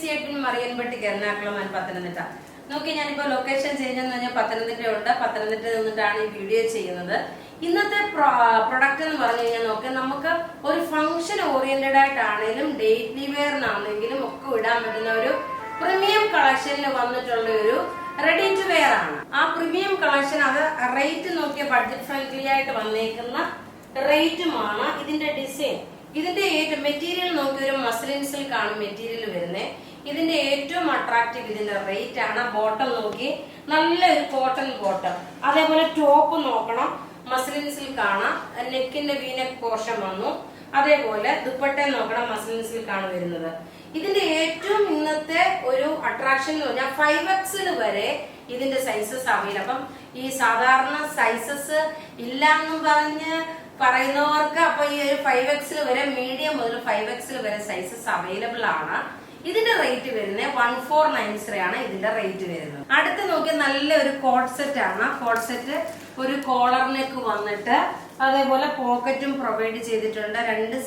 Admin Marianpatti Ernakulam and Pathanamthitta. നോക്കി ഞാനിപ്പോൾ location change എന്ന് പറഞ്ഞാൽ പത്തനംതിട്ടയുണ്ട്. പത്തനംതിട്ടയിൽ നിന്നിട്ടാണ് ഈ വീഡിയോ ചെയ്യുന്നത്. ഇന്നത്തെ പ്രൊഡക്റ്റ് എന്ന് പറഞ്ഞു കഴിഞ്ഞാൽ നോക്കി നമുക്ക് ഒരു ഫംഗ്ഷൻ ഓറിയന്റഡ് ആയിട്ടാണെങ്കിലും ഡെയിലി വെയറിനാണെങ്കിലും ഒക്കെ ഇടാൻ പറ്റുന്ന ഒരു പ്രീമിയം കളക്ഷനിൽ വന്നിട്ടുള്ള ഒരു റെഡി ടു വെയർ ആണ്. ആ പ്രീമിയം കളക്ഷൻ അത് റേറ്റ് നോക്കിയ ബഡ്ജറ്റ് ഫ്രണ്ട്ലി ആയിട്ട് വന്നേക്കുന്ന റേറ്റുമാണ്. ഇതിന്റെ ഡിസൈൻ ഇതിന്റെ മെറ്റീരിയൽ നോക്കി ഒരു മസ്ലിൻ സിൽക്ക് ആണ് മെറ്റീരിയൽ വരുന്നത്. ഇതിന്റെ ഏറ്റവും അട്രാക്റ്റീവ് ഇതിന്റെ റേറ്റ് ആണ്. ബോട്ടം നോക്കി നല്ലൊരു കോട്ടൺ ബോട്ടം, അതേപോലെ ടോപ്പ് നോക്കണം മസ്ലിൻ സിൽക്ക് ആണ്. നെക്കിന്റെ വീനെക്ക് പോർഷൻ വന്നു. അതേപോലെ ദുപ്പട്ട നോക്കണം മസ്ലിൻ സിൽക്ക് ആണ് വരുന്നത്. ഇതിന്റെ ഏറ്റവും ഇന്നത്തെ ഒരു അട്രാക്ഷൻ എന്ന് പറഞ്ഞാൽ 5X വരെ ഇതിന്റെ സൈസസ് അവൈലബിൾ. അപ്പം ഈ സാധാരണ സൈസസ് ഇല്ല എന്നും പറഞ്ഞ് പറയുന്നവർക്ക് അപ്പൊ ഈ ഒരു 5X വരെ മീഡിയം മുതൽ 5X വരെ സൈസസ് അവൈലബിൾ ആണ്. ഇതിന്റെ റേറ്റ് വരുന്നത് 1493 ആണ് ഇതിന്റെ റേറ്റ് വരുന്നത്. അടുത്ത് നോക്കിയാൽ നല്ലൊരു കോട്ട് സെറ്റ് ആണ്. കോട്ട് സെറ്റ് ഒരു കോളർ നെക്ക് വന്നിട്ട് അതേപോലെ പോക്കറ്റും പ്രൊവൈഡ് ചെയ്തിട്ടുണ്ട്. രണ്ട്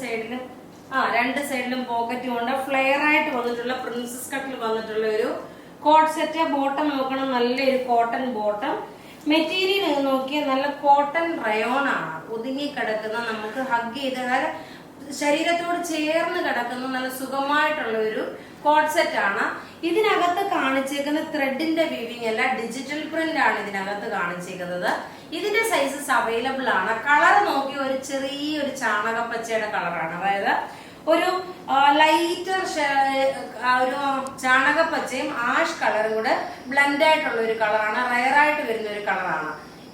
സൈഡിലും പോക്കറ്റും ഉണ്ട്. ഫ്ലെയർ ആയിട്ട് വന്നിട്ടുള്ള പ്രിൻസസ് കട്ടിൽ വന്നിട്ടുള്ള ഒരു കോട്ട് സെറ്റ്. ബോട്ടം നോക്കണം നല്ലൊരു കോട്ടൺ ബോട്ടം. മെറ്റീരിയൽ നോക്കിയാൽ നല്ല കോട്ടൺ റയോൺ ആണ്. ഒതുങ്ങി കിടക്കുന്ന നമുക്ക് ഹഗ് ചെയ്ത ശരീരത്തോട് ചേർന്ന് കിടക്കുന്ന നല്ല സുഖമായിട്ടുള്ള ഒരു കോട്ട് സെറ്റ് ആണ്. ഇതിനകത്ത് കാണിച്ചേക്കുന്ന ത്രെഡിന്റെ വീവിംഗ് അല്ല, ഡിജിറ്റൽ പ്രിന്റ് ആണ് ഇതിനകത്ത് കാണിച്ചേക്കുന്നത്. ഇതിന്റെ സൈസസ് അവൈലബിൾ ആണ്. കളർ നോക്കി ഒരു ചെറിയൊരു ചാണകപ്പച്ചയുടെ കളറാണ്, അതായത് ഒരു ലൈറ്റർ ഒരു ചാണകപ്പച്ചയും ആഷ് കളറും കൂടെ ബ്ലെൻഡ് ആയിട്ടുള്ള ഒരു കളറാണ്. റയർ ആയിട്ട് വരുന്ന ഒരു കളറാണ്.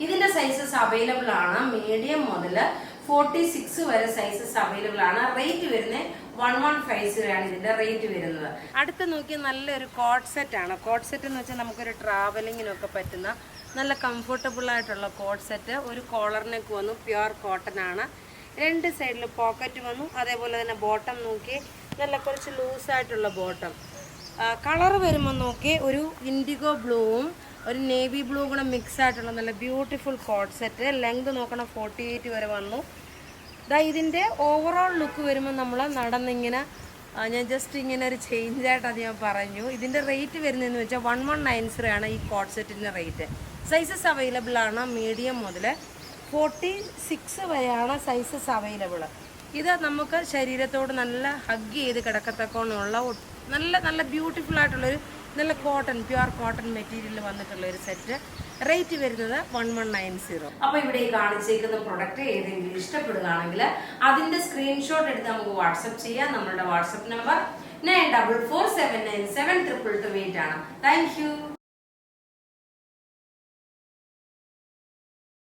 ഇതിന്റെ സൈസസ് അവൈലബിൾ ആണ്. മീഡിയം മുതൽ 46 വരെ സൈസസ് അവൈലബിൾ ആണ്. റേറ്റ് വരുന്നത് 1150 ആണ് ഇതിന്റെ റേറ്റ് വരുന്നത്. അടുത്ത് നോക്കി നല്ലൊരു കോട്ട് സെറ്റ് ആണ്. കോട്ട് സെറ്റ് എന്ന് വെച്ചാൽ നമുക്കൊരു ട്രാവലിങ്ങിനൊക്കെ പറ്റുന്ന നല്ല കംഫർട്ടബിൾ ആയിട്ടുള്ള കോട്ട് സെറ്റ്. ഒരു കോളർ നെക്ക് വന്നു, പ്യുർ കോട്ടൺ ആണ്. രണ്ട് സൈഡിൽ പോക്കറ്റ് വന്നു. അതേപോലെ തന്നെ ബോട്ടം നോക്കി നല്ല കുറച്ച് ലൂസായിട്ടുള്ള ബോട്ടം. കളർ വരുമ്പോൾ നോക്കി ഒരു ഇൻഡിഗോ ബ്ലൂവും ഒരു നേവി ബ്ലൂ കൂടെ മിക്സ് ആയിട്ടുള്ള നല്ല ബ്യൂട്ടിഫുൾ കോട്ട് സെറ്റ്. ലെങ്ത് നോക്കണം 48 വരെ വന്നു. ഇതിൻ്റെ ഓവറോൾ ലുക്ക് വരുമ്പോൾ നമ്മൾ നടന്നിങ്ങനെ ഞാൻ ജസ്റ്റ് ഇങ്ങനെ ഒരു ചേഞ്ച് ആയിട്ട് അത് ഞാൻ പറഞ്ഞു. ഇതിൻ്റെ റേറ്റ് വരുന്നതെന്ന് വെച്ചാൽ 1190 ആണ് ഈ കോട്ട് സെറ്റിൻ്റെ റേറ്റ്. സൈസസ് അവൈലബിൾ ആണ്. മീഡിയം മുതൽ 46 വരെയാണ് സൈസസ് അവൈലബിൾ. ഇത് നമുക്ക് ശരീരത്തോട് നല്ല ഹഗ് ചെയ്ത് കിടക്കത്തക്കോണമുള്ള നല്ല നല്ല ബ്യൂട്ടിഫുൾ ആയിട്ടുള്ളൊരു നല്ല കോട്ടൺ പ്യുർ കോട്ടൺ മെറ്റീരിയൽ വന്നിട്ടുള്ള ഒരു സെറ്റ്. റേറ്റ് വരുന്നത് 1190. അപ്പൊ ഇവിടെ ഈ കാണിച്ചേക്കുന്ന പ്രൊഡക്റ്റ് ഏതെങ്കിലും ഇഷ്ടപ്പെടുകയാണെങ്കിൽ അതിന്റെ സ്ക്രീൻഷോട്ട് എടുത്ത് നമുക്ക് വാട്സപ്പ് ചെയ്യാം. നമ്മളുടെ വാട്സപ്പ് നമ്പർ 9447972228 ആണ്. Thank you.